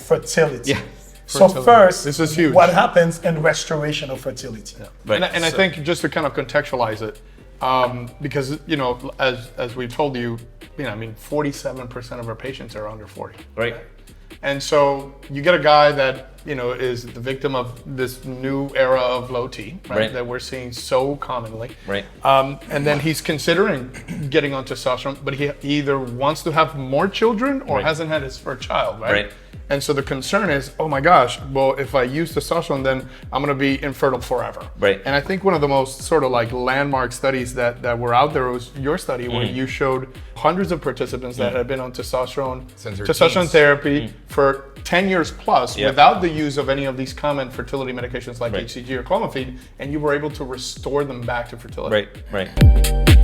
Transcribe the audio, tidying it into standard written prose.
fertility. Yeah. So Fertility. first, This is huge. what happens in restoration of fertility? Right. And I think just to kind of contextualize it, because, you know, as we've told you, I mean, 47% of our patients are under 40. Right. And so you get a guy that, you know, is the victim of this new era of low T, right? That we're seeing so commonly. Right. And then he's considering getting on testosterone, but he either wants to have more children or hasn't had his first child, right? Right. And so the concern is, oh my gosh, well, if I use testosterone, then I'm going to be infertile forever. Right. And I think one of the most sort of like landmark studies that were out there was your study where you showed hundreds of participants that had been on testosterone teens. therapy for 10 years plus without the use of any of these common fertility medications like HCG or clomiphene, and you were able to restore them back to fertility. Right.